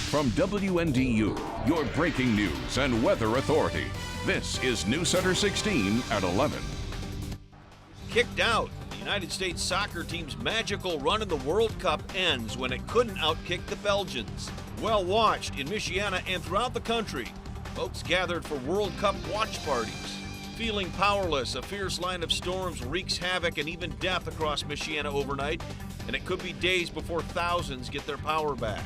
From WNDU, your breaking news and weather authority, this is News Center 16 at 11. Kicked out. The United States soccer team's magical run in the World Cup ends when it couldn't outkick the Belgians. Well watched in Michiana and throughout the country. Folks gathered for World Cup watch parties. Feeling powerless, a fierce line of storms wreaks havoc and even death across Michiana overnight, and it could be days before thousands get their power back.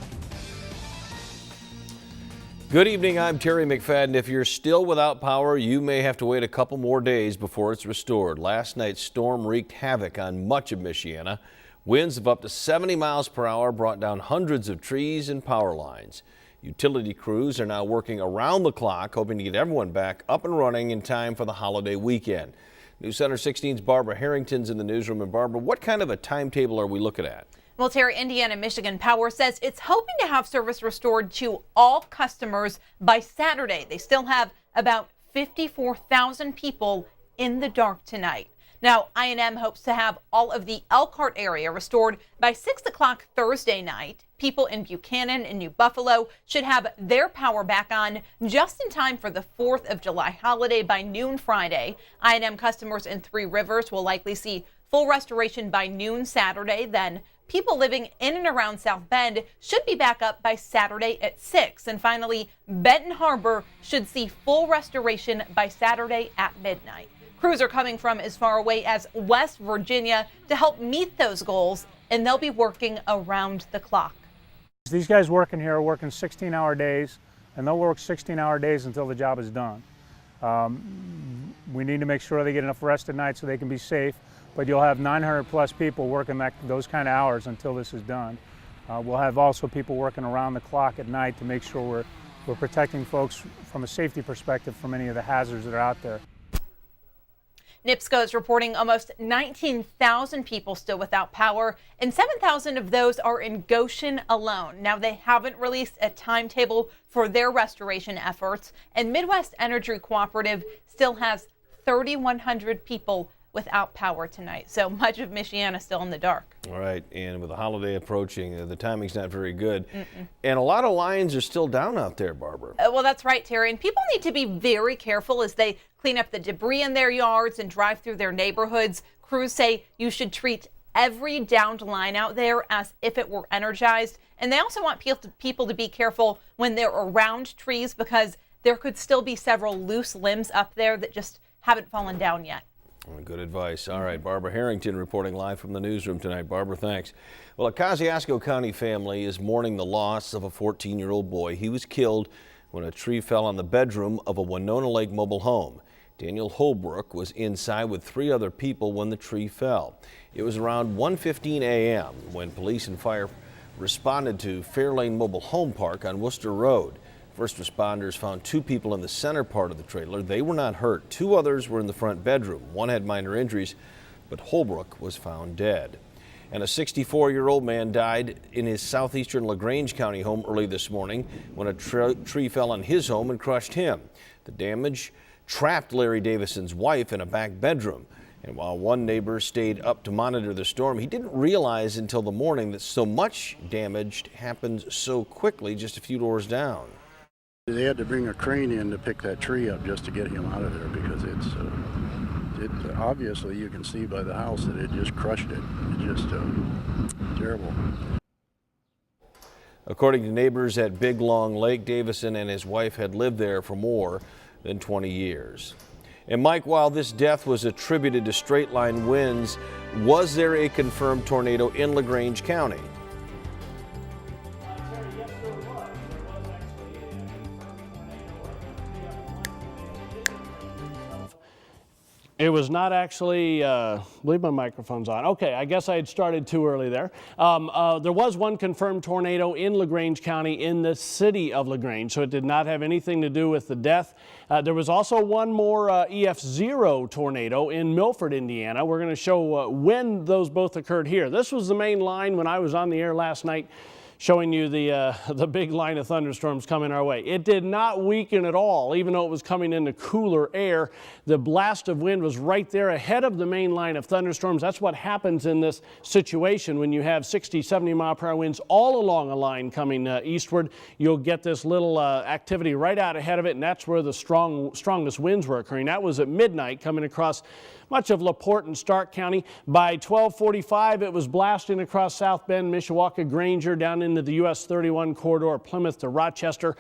Good evening, I'm Terry McFadden. If you're still without power, you may have to wait a couple more days before it's restored. Last night's storm wreaked havoc on much of Michiana. Winds of up to 70 miles per hour brought down hundreds of trees and power lines. Utility crews are now working around the clock, hoping to get everyone back up and running in time for the holiday weekend. News Center 16's Barbara Harrington's in the newsroom. And Barbara, what kind of a timetable are we looking at? Well, Terry, Indiana Michigan Power says it's hoping to have service restored to all customers by Saturday. They still have about 54,000 people in the dark tonight. Now, I&M hopes to have all of the Elkhart area restored by 6 o'clock Thursday night. People in Buchanan and New Buffalo should have their power back on just in time for the 4th of July holiday by noon Friday. I&M customers in Three Rivers will likely see full restoration by noon Saturday. Then people living in and around South Bend should be back up by Saturday at 6. And finally, Benton Harbor should see full restoration by Saturday at midnight. Crews are coming from as far away as West Virginia to help meet those goals, and they'll be working around the clock. These guys working here are working 16-hour days, and they'll work 16-hour days until the job is done. We need to make sure they get enough rest at night so they can be safe, but you'll have 900 plus people working those kind of hours until this is done. We'll have also people working around the clock at night to make sure we're protecting folks from a safety perspective from any of the hazards that are out there. NIPSCO is reporting almost 19,000 people still without power, and 7,000 of those are in Goshen alone. Now, they haven't released a timetable for their restoration efforts, and Midwest Energy Cooperative still has 3,100 people without power tonight. So much of Michiana still in the dark. All right, and with the holiday approaching, the timing's not very good. And a lot of lines are still down out there, Barbara. Well, that's right, Terry. And people need to be very careful as they clean up the debris in their yards and drive through their neighborhoods. Crews say you should treat every downed line out there as if it were energized. And they also want people to be careful when they're around trees because there could still be several loose limbs up there that just haven't fallen down yet. Good advice. All right, Barbara Harrington reporting live from the newsroom tonight. Barbara, thanks. Well, a Kosciuszko County family is mourning the loss of a 14-year-old boy. He was killed when a tree fell on the bedroom of a Winona Lake mobile home. Daniel Holbrook was inside with 3 other people when the tree fell. It was around 1:15 a.m. when police and fire responded to Fairlane Mobile Home Park on Worcester Road. First responders found 2 people in the center part of the trailer. They were not hurt. 2 others were in the front bedroom. One had minor injuries, but Holbrook was found dead. And a 64-year-old man died in his southeastern LaGrange County home early this morning when a tree fell on his home and crushed him. The damage trapped Larry Davison's wife in a back bedroom. And while one neighbor stayed up to monitor the storm, he didn't realize until the morning that so much damage happened so quickly just a few doors down. They had to bring a crane in to pick that tree up just to get him out of there because it's obviously you can see by the house that it just crushed it. It's just terrible. According to neighbors at Big Long Lake, Davison and his wife had lived there for more than 20 years. And Mike, while this death was attributed to straight line winds, was there a confirmed tornado in LaGrange County? It was not actually, I believe my microphone's on. Okay, I guess I had started too early there. There was one confirmed tornado in LaGrange County in the city of LaGrange, so it did not have anything to do with the death. There was also one more EF0 tornado in Milford, Indiana. We're going to show when those both occurred here. This was the main line when I was on the air last night, showing you the big line of thunderstorms coming our way. It did not weaken at all, even though it was coming into cooler air. The blast of wind was right there ahead of the main line of thunderstorms. That's what happens in this situation when you have 60, 70 mile per hour winds all along a line coming eastward. You'll get this little activity right out ahead of it, and that's where the strongest winds were occurring. That was at midnight coming across much of LaPorte and Stark County. By 12:45, it was blasting across South Bend, Mishawaka, Granger, down into the US 31 corridor, Plymouth to Rochester.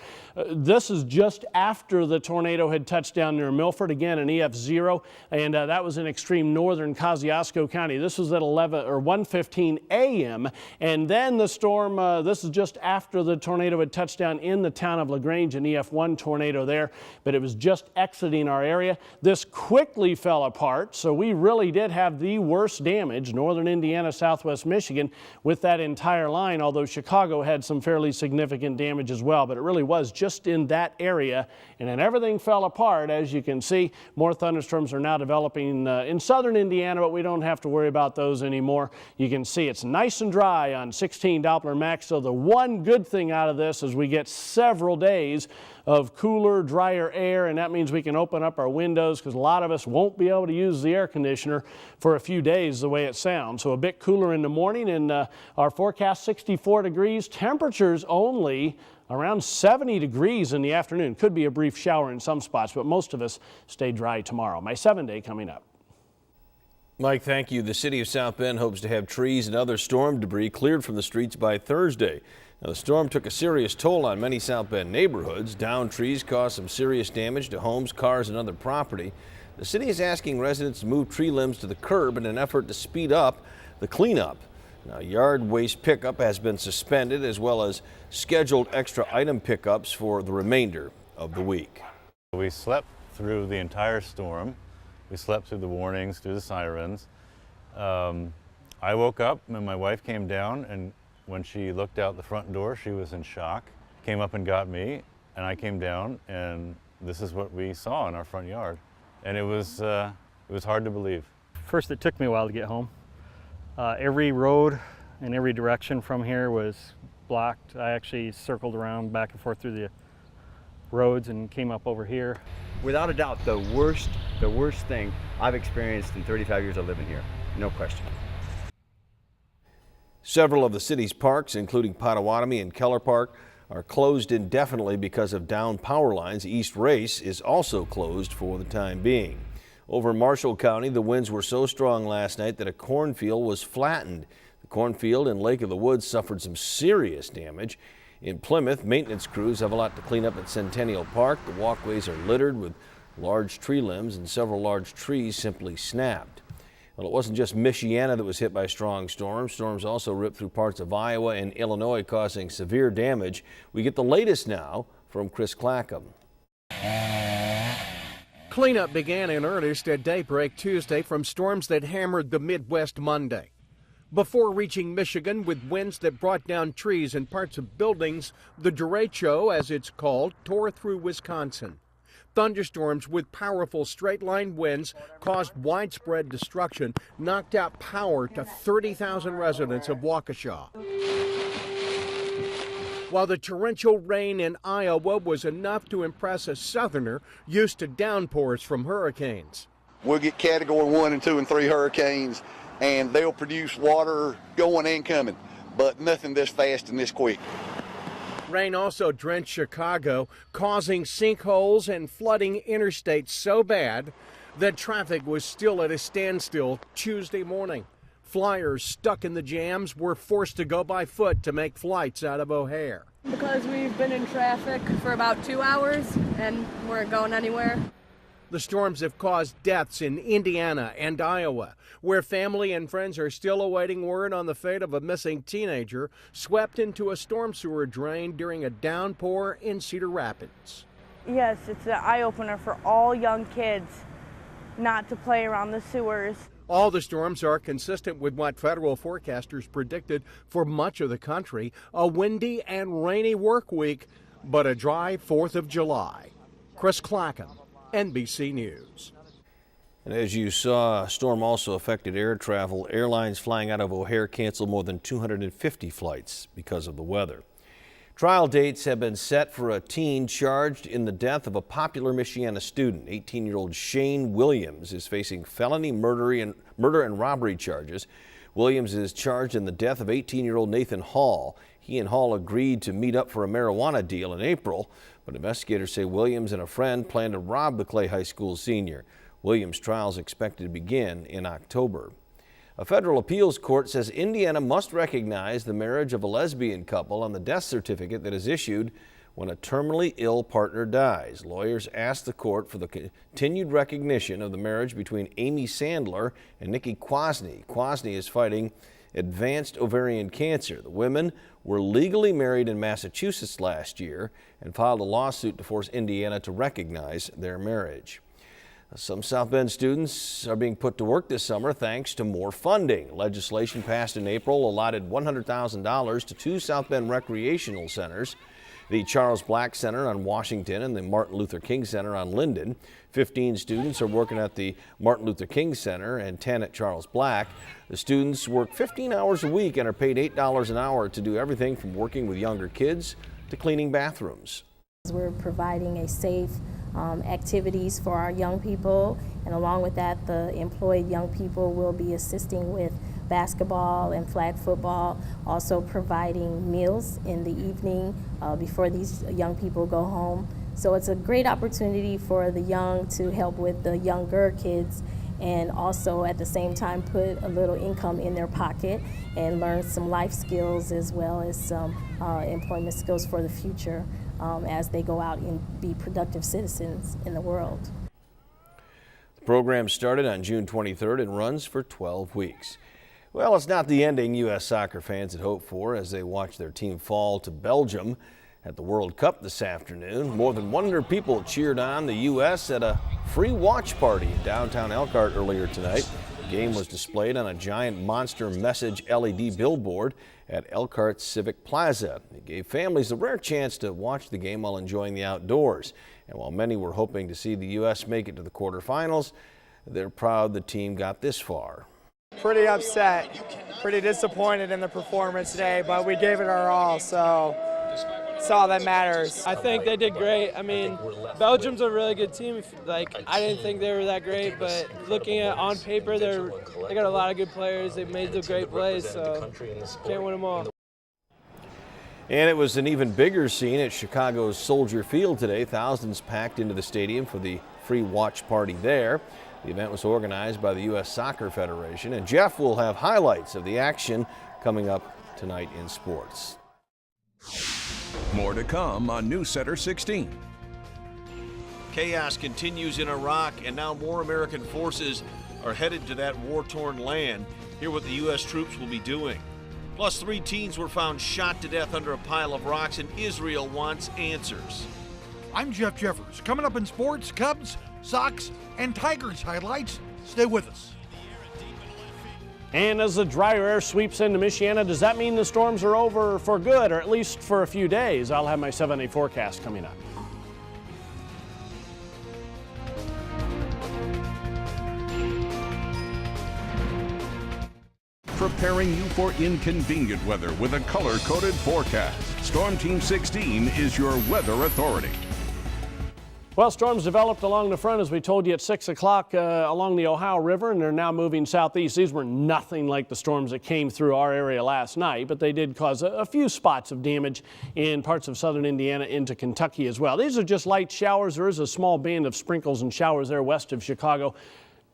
This is just after the tornado had touched down near Milford, again an EF0, and that was in extreme northern Kosciuszko County. This was at 1:15 a.m. and then the storm, this is just after the tornado had touched down in the town of LaGrange, an EF1 tornado there, but it was just exiting our area. This quickly fell apart. So we really did have the worst damage, northern Indiana, southwest Michigan, with that entire line, although Chicago had some fairly significant damage as well. But it really was just in that area, and then everything fell apart. As you can see, more thunderstorms are now developing in southern Indiana, but we don't have to worry about those anymore. You can see it's nice and dry on 16 Doppler max, so the one good thing out of this is we get several days of cooler, drier air, and that means we can open up our windows because a lot of us won't be able to use the air conditioner for a few days the way it sounds. So a bit cooler in the morning, and our forecast 64 degrees, temperatures only around 70 degrees in the afternoon. Could be a brief shower in some spots, but most of us stay dry tomorrow. My 7-day coming up. Mike, thank you. The city of South Bend hopes to have trees and other storm debris cleared from the streets by Thursday. Now, the storm took a serious toll on many South Bend neighborhoods. Downed trees caused some serious damage to homes, cars, and other property. The city is asking residents to move tree limbs to the curb in an effort to speed up the cleanup. Now, yard waste pickup has been suspended, as well as scheduled extra item pickups for the remainder of the week. We slept through the entire storm. We slept through the warnings, through the sirens. I woke up and my wife came down, and when she looked out the front door, she was in shock, came up and got me, and I came down, and this is what we saw in our front yard. And it was hard to believe. First, it took me a while to get home. Every road in every direction from here was blocked. I actually circled around back and forth through the roads and came up over here. Without a doubt, the worst thing I've experienced in 35 years of living here, no question. Several of the city's parks, including Potawatomi and Keller Park, are closed indefinitely because of downed power lines. East Race is also closed for the time being. Over in Marshall County, the winds were so strong last night that a cornfield was flattened. The cornfield in Lake of the Woods suffered some serious damage. In Plymouth, maintenance crews have a lot to clean up at Centennial Park. The walkways are littered with large tree limbs, and several large trees simply snapped. Well, it wasn't just Michiana that was hit by strong storms. Storms also ripped through parts of Iowa and Illinois, causing severe damage. We get the latest now from Chris Clackham. Cleanup began in earnest at daybreak Tuesday from storms that hammered the Midwest Monday. Before reaching Michigan with winds that brought down trees and parts of buildings, the derecho, as it's called, tore through Wisconsin. Thunderstorms with powerful straight-line winds caused widespread destruction, knocked out power to 30,000 residents of Waukesha. While the torrential rain in Iowa was enough to impress a southerner used to downpours from hurricanes. We'll get category 1 and 2 and 3 hurricanes, and they'll produce water going and coming, but nothing this fast and this quick. Rain also drenched Chicago, causing sinkholes and flooding interstates so bad that traffic was still at a standstill Tuesday morning. Flyers stuck in the jams were forced to go by foot to make flights out of O'Hare. Because we've been in traffic for about 2 hours and weren't going anywhere. The storms have caused deaths in Indiana and Iowa, where family and friends are still awaiting word on the fate of a missing teenager swept into a storm sewer drain during a downpour in Cedar Rapids. Yes, it's an eye-opener for all young kids not to play around the sewers. All the storms are consistent with what federal forecasters predicted for much of the country, a windy and rainy work week, but a dry 4th of July. Chris Clackham, NBC News. And as you saw, a storm also affected air travel. Airlines flying out of O'Hare canceled more than 250 flights because of the weather. Trial dates have been set for a teen charged in the death of a popular Michiana student. 18-year-old Shane Williams is facing felony murder and robbery charges. Williams is charged in the death of 18-year-old Nathan Hall. He and Hall agreed to meet up for a marijuana deal in April, but investigators say Williams and a friend planned to rob the Clay High School senior. Williams' trial is expected to begin in October. A federal appeals court says Indiana must recognize the marriage of a lesbian couple on the death certificate that is issued when a terminally ill partner dies. Lawyers asked the court for the continued recognition of the marriage between Amy Sandler and Nikki Kwasny. Kwasny is fighting advanced ovarian cancer. The women were legally married in Massachusetts last year and filed a lawsuit to force Indiana to recognize their marriage. Some South Bend students are being put to work this summer thanks to more funding. Legislation passed in April allotted $100,000 to two South Bend recreational centers, the Charles Black Center on Washington and the Martin Luther King Center on Linden. 15 students are working at the Martin Luther King Center and 10 at Charles Black. The students work 15 hours a week and are paid $8 an hour to do everything from working with younger kids to cleaning bathrooms. We're providing a safe activities for our young people, and along with that, the employed young people will be assisting with basketball and flag football, also providing meals in the evening before these young people go home. So it's a great opportunity for the young to help with the younger kids and also at the same time put a little income in their pocket and learn some life skills as well as some employment skills for the future as they go out and be productive citizens in the world. The program started on June 23rd and runs for 12 weeks. Well, it's not the ending U.S. soccer fans had hoped for as they watch their team fall to Belgium at the World Cup this afternoon. More than 100 people cheered on the U.S. at a free watch party in downtown Elkhart earlier tonight. The game was displayed on a giant monster message LED billboard at Elkhart Civic Plaza. It gave families a rare chance to watch the game while enjoying the outdoors. And while many were hoping to see the U.S. make it to the quarterfinals, they're proud the team got this far. Pretty upset, pretty disappointed in the performance today, but we gave it our all, so it's all that matters. I think they did great. I mean, Belgium's a really good team. Like, I didn't think they were that great, but looking at on paper, they got a lot of good players. They made the great plays, so can't win them all. And it was an even bigger scene at Chicago's Soldier Field today. Thousands packed into the stadium for the free watch party there. The event was organized by the U.S. Soccer Federation, and Jeff will have highlights of the action coming up tonight in sports. More to come on News Center 16. Chaos continues in Iraq, and now more American forces are headed to that war-torn land. Hear what the U.S. troops will be doing. Plus, 3 teens were found shot to death under a pile of rocks, and Israel wants answers. I'm Jeff Jeffers. Coming up in sports, Cubs, Sox, and Tigers highlights. Stay with us. And as the drier air sweeps into Michiana, does that mean the storms are over for good, or at least for a few days? I'll have my 7-day forecast coming up. Preparing you for inconvenient weather with a color-coded forecast. Storm Team 16 is your weather authority. Well, storms developed along the front, as we told you at 6 o'clock along the Ohio River, and they're now moving southeast. These were nothing like the storms that came through our area last night, but they did cause a few spots of damage in parts of southern Indiana into Kentucky as well. These are just light showers. There is a small band of sprinkles and showers there west of Chicago.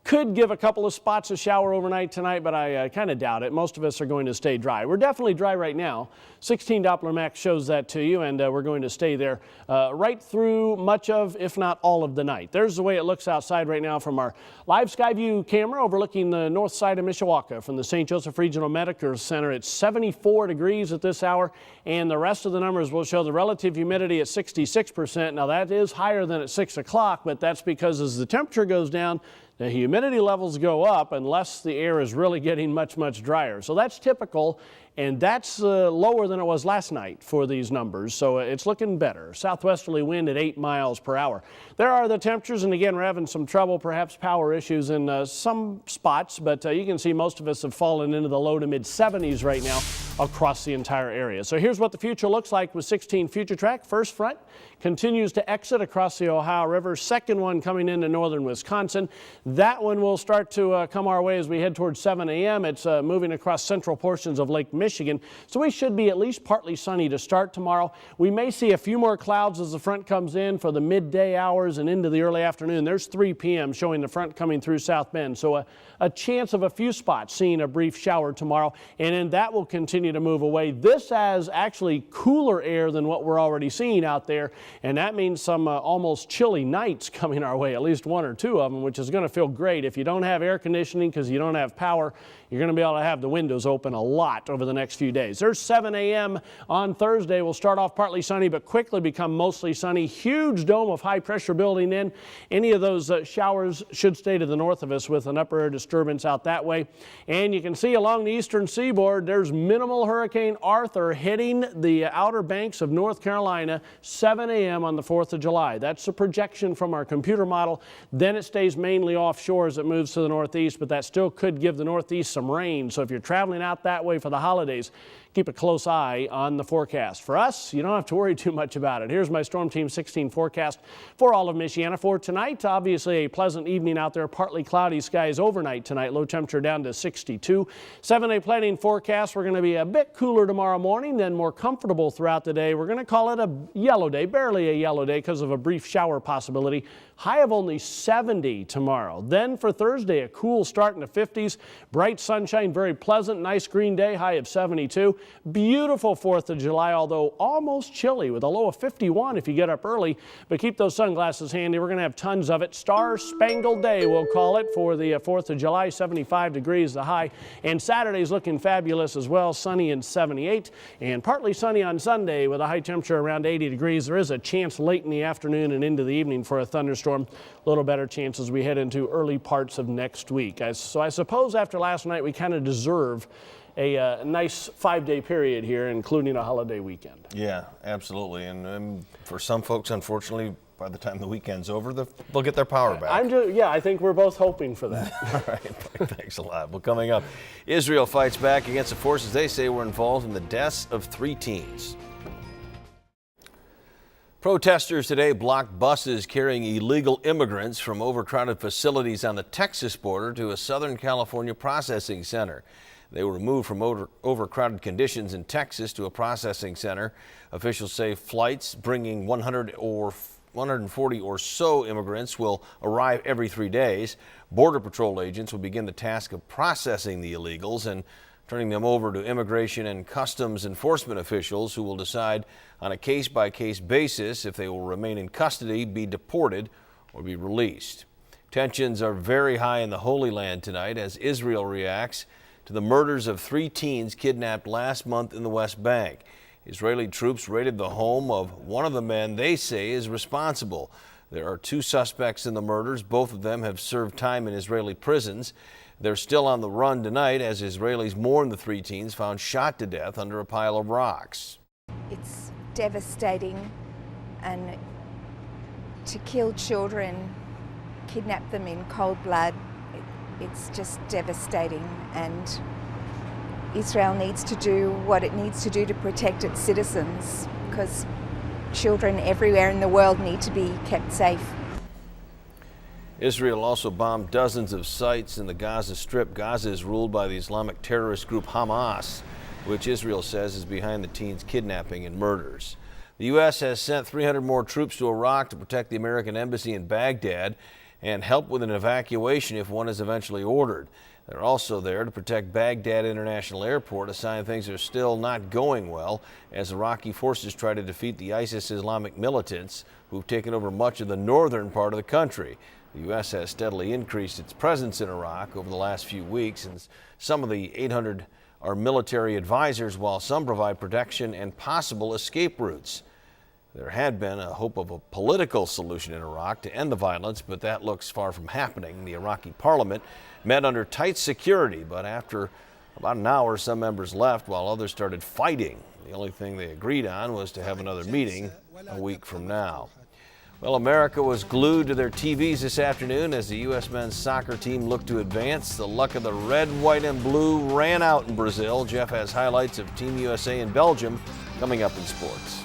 Could give a couple of spots of shower overnight tonight, but I kind of doubt it. Most of us are going to stay dry. We're definitely dry right now. 16 Doppler Max shows that to you, and we're going to stay there right through much of, if not all of the night. There's the way it looks outside right now from our live Skyview camera overlooking the north side of Mishawaka from the St. Joseph Regional Medical Center. It's 74 degrees at this hour, and the rest of the numbers will show the relative humidity at 66%. Now that is higher than at 6 o'clock, but that's because as the temperature goes down, The humidity levels go up unless the air is really getting much, much drier. So that's typical, and that's lower than it was last night for these numbers. So it's looking better. Southwesterly wind at 8 miles per hour. There are the temperatures, and again, we're having some trouble, perhaps power issues in some spots, but you can see most of us have fallen into the low to mid 70s right now across the entire area. So here's what the future looks like with 16 Future Track. First front continues to exit across the Ohio River. Second one coming into northern Wisconsin. That one will start to come our way as we head towards 7 a.m. It's moving across central portions of Lake Michigan. So we should be at least partly sunny to start tomorrow. We may see a few more clouds as the front comes in for the midday hours and into the early afternoon. There's 3 p.m. showing the front coming through South Bend. So a chance of a few spots seeing a brief shower tomorrow, and then that will continue to move away. This has actually cooler air than what we're already seeing out there, and that means some almost chilly nights coming our way, at least 1 or 2 of them, which is going to feel great. If you don't have air conditioning because you don't have power, you're going to be able to have the windows open a lot over the next few days. There's 7 a.m. on Thursday. We'll start off partly sunny, but quickly become mostly sunny. Huge dome of high pressure building in. Any of those showers should stay to the north of us with an upper air disturbance out that way. And you can see along the eastern seaboard, there's minimal Hurricane Arthur hitting the outer banks of North Carolina, 7 a.m. on the 4th of July. That's a projection from our computer model. Then it stays mainly offshore as it moves to the northeast, but that still could give the northeast some rain. So if you're traveling out that way for the holidays, keep a close eye on the forecast. For us, you don't have to worry too much about it. Here's my Storm Team 16 forecast for all of Michiana for tonight. Obviously a pleasant evening out there, partly cloudy skies overnight tonight, low temperature down to 62. 7-day planning forecast, we're going to be a bit cooler tomorrow morning, then more comfortable throughout the day. We're going to call it a yellow day, barely a yellow day because of a brief shower possibility. High of only 70 tomorrow. Then for Thursday, a cool start in the 50s, bright sunshine, very pleasant, nice green day, high of 72. Beautiful 4th of July, although almost chilly with a low of 51 if you get up early, but keep those sunglasses handy. We're going to have tons of it. Star-Spangled Day, we'll call it, for the 4th of July, 75 degrees the high. And Saturday's looking fabulous as well, sunny and 78, and partly sunny on Sunday with a high temperature around 80 degrees. There is a chance late in the afternoon and into the evening for a thunderstorm. A little better chance as we head into early parts of next week. So I suppose after last night we kind of deserve a nice 5-day period here, including a holiday weekend. Yeah, absolutely. And for some folks, unfortunately, by the time the weekend's over, they'll get their power back. I think we're both hoping for that. All right, thanks a lot. Well, coming up, Israel fights back against the forces they say were involved in the deaths of 3 teens. Protesters today blocked buses carrying illegal immigrants from overcrowded facilities on the Texas border to a Southern California processing center. They were moved from overcrowded conditions in Texas to a processing center. Officials say flights bringing 140 or so immigrants will arrive every 3 days. Border Patrol agents will begin the task of processing the illegals and turning them over to immigration and customs enforcement officials, who will decide on a case-by-case basis if they will remain in custody, be deported, or be released. Tensions are very high in the Holy Land tonight as Israel reacts to the murders of 3 teens kidnapped last month in the West Bank. Israeli troops raided the home of one of the men they say is responsible. There are 2 suspects in the murders. Both of them have served time in Israeli prisons. They're still on the run tonight as Israelis mourn the 3 teens found shot to death under a pile of rocks. It's devastating, and to kill children, kidnap them in cold blood, it's just devastating, and Israel needs to do what it needs to do to protect its citizens, because children everywhere in the world need to be kept safe. Israel also bombed dozens of sites in the Gaza Strip. Gaza is ruled by the Islamic terrorist group Hamas, which Israel says is behind the teens' kidnapping and murders. The U.S. has sent 300 more troops to Iraq to protect the American embassy in Baghdad and help with an evacuation if one is eventually ordered. They're also there to protect Baghdad International Airport, a sign things are still not going well as Iraqi forces try to defeat the ISIS Islamic militants who've taken over much of the northern part of the country. The U.S. has steadily increased its presence in Iraq over the last few weeks, and some of the 800 are military advisors, while some provide protection and possible escape routes. There had been a hope of a political solution in Iraq to end the violence, but that looks far from happening. The Iraqi parliament met under tight security, but after about an hour, some members left while others started fighting. The only thing they agreed on was to have another meeting a week from now. Well, America was glued to their TVs this afternoon as the U.S. men's soccer team looked to advance. The luck of the red, white, and blue ran out in Brazil. Jeff has highlights of Team USA and Belgium coming up in sports.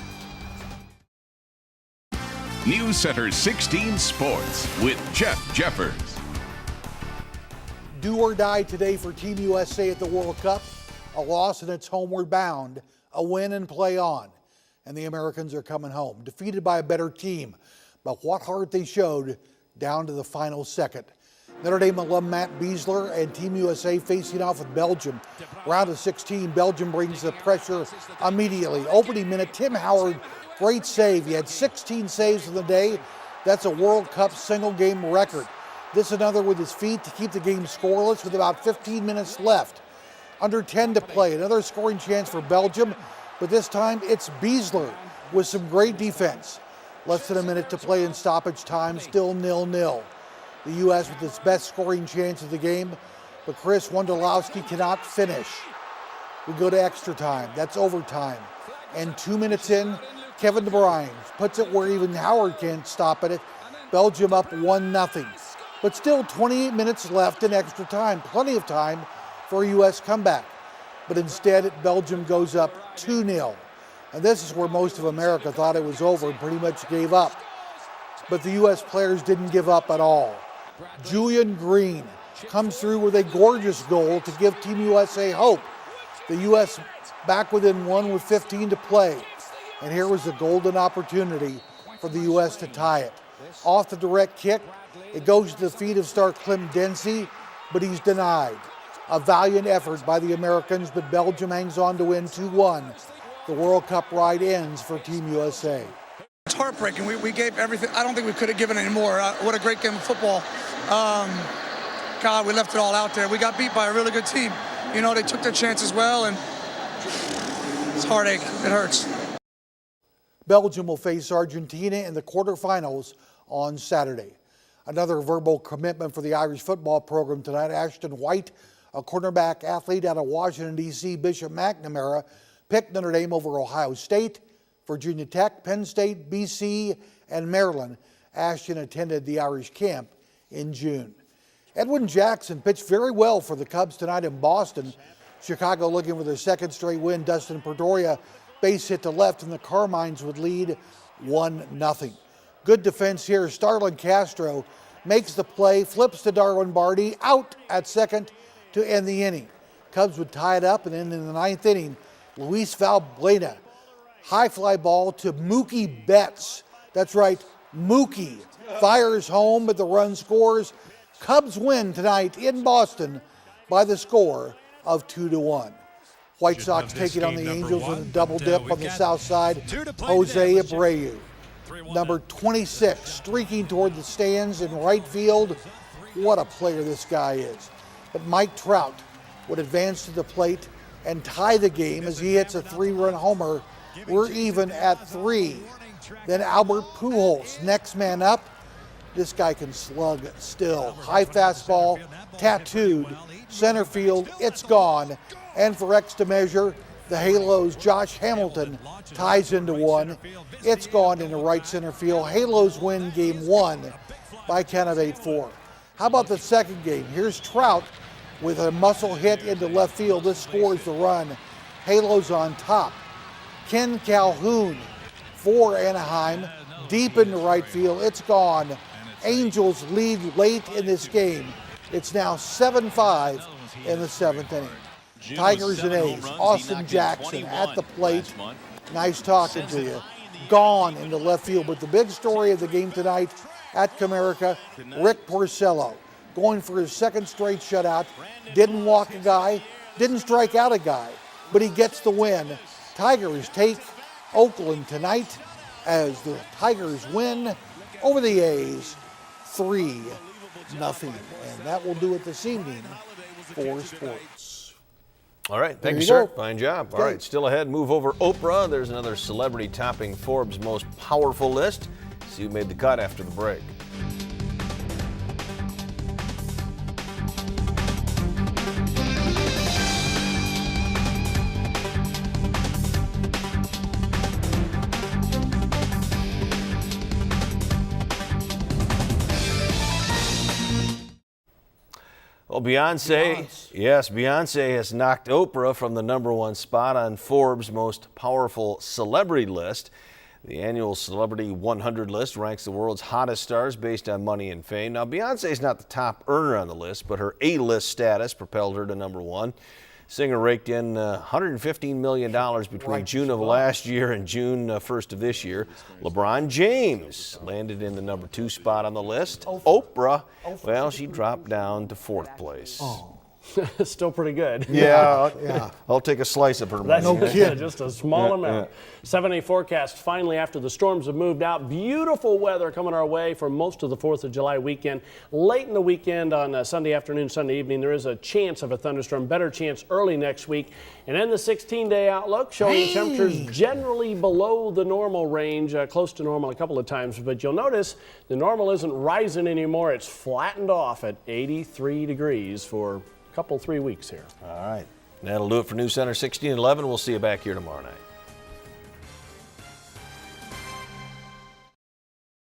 News Center 16 Sports with Jeff Jeffers. Do or die today for Team USA at the World Cup. A loss and it's homeward bound. A win and play on. And the Americans are coming home, defeated by a better team. But what heart they showed down to the final second. Notre Dame alum Matt Besler and Team USA facing off with Belgium. Round of 16, Belgium brings the pressure immediately. Opening minute, Tim Howard, great save. He had 16 saves in the day. That's a World Cup single game record. This another with his feet to keep the game scoreless with about 15 minutes left. Under 10 to play, another scoring chance for Belgium, but this time it's Besler with some great defense. Less than a minute to play in stoppage time, still 0-0. The U.S. with its best scoring chance of the game, but Chris Wondolowski cannot finish. We go to extra time, that's overtime. And 2 minutes in, Kevin De Bruyne puts it where even Howard can't stop it. Belgium up 1-0. But still 28 minutes left in extra time, plenty of time for a U.S. comeback. But instead, Belgium goes up 2-0. And this is where most of America thought it was over and pretty much gave up. But the U.S. players didn't give up at all. Julian Green comes through with a gorgeous goal to give Team USA hope. The U.S. back within one with 15 to play. And here was the golden opportunity for the U.S. to tie it. Off the direct kick, it goes to the feet of star Clem Dempsey, but he's denied. A valiant effort by the Americans, but Belgium hangs on to win 2-1. The World Cup ride ends for Team USA. It's heartbreaking. We gave everything. I don't think we could have given any more. What a great game of football. God, we left it all out there. We got beat by a really good team. You know, they took their chances well, and it's heartache. It hurts. Belgium will face Argentina in the quarterfinals on Saturday. Another verbal commitment for the Irish football program tonight. Ashton White, a cornerback athlete out of Washington, D.C., Bishop McNamara, picked Notre Dame over Ohio State, Virginia Tech, Penn State, BC, and Maryland. Ashton attended the Irish camp in June. Edwin Jackson pitched very well for the Cubs tonight in Boston. Chicago looking for their second straight win. Dustin Pedroia base hit to left, and the Carmines would lead 1-0. Good defense here. Starlin Castro makes the play, flips to Darwin Barty, out at second to end the inning. Cubs would tie it up, and then in the ninth inning, Luis Valbuena, high fly ball to Mookie Betts. That's right, Mookie fires home, but the run scores. Cubs win tonight in Boston by the score of 2-1. White Sox taking on the Angels with a double dip on the south side. Jose Abreu, number 26, streaking toward the stands in right field. What a player this guy is. But Mike Trout would advance to the plate and tie the game as he hits a 3-run homer. We're even at 3. Then Albert Pujols, next man up. This guy can slug still. High fastball, tattooed, center field, it's gone. And for extra measure, the Halos' Josh Hamilton ties into one. It's gone into right center field. Halos win game 1 by a count of 8-4. How about the second game? Here's Trout with a muscle hit into left field. This scores the run. Halos on top. Ken Calhoun for Anaheim, deep into right field. It's gone. Angels lead late in this game. It's now 7-5 in the 7th inning. Tigers and A's, Austin Jackson at the plate. Nice talking to you. Gone into left field. But the big story of the game tonight at Comerica, Rick Porcello going for his second straight shutout. Didn't walk a guy, didn't strike out a guy, but he gets the win. Tigers take Oakland tonight as the Tigers win over the A's 3-0. And that will do it this evening for sports. All right, There thank you, you sir. go. Fine job. All Okay. right, still ahead. Move over Oprah. There's another celebrity topping Forbes' most powerful list. See who made the cut after the break. Well, Beyonce has knocked Oprah from the #1 spot on Forbes' most powerful celebrity list. The annual Celebrity 100 list ranks the world's hottest stars based on money and fame. Now, Beyonce is not the top earner on the list, but her A-list status propelled her to #1. Singer raked in $115 million between June of last year and June 1st of this year. LeBron James landed in the #2 spot on the list. Oprah, well, she dropped down to 4th place. Still pretty good. Yeah. I'll take a slice of her money. That's just a small amount. 7-day forecast finally after the storms have moved out. Beautiful weather coming our way for most of the 4th of July weekend. Late in the weekend on Sunday afternoon, Sunday evening, there is a chance of a thunderstorm. Better chance early next week. And then the 16-day outlook showing temperatures generally below the normal range, close to normal a couple of times. But you'll notice the normal isn't rising anymore. It's flattened off at 83 degrees for 3 weeks here. All right. That'll do it for News Center 16 and 11. We'll see you back here tomorrow night.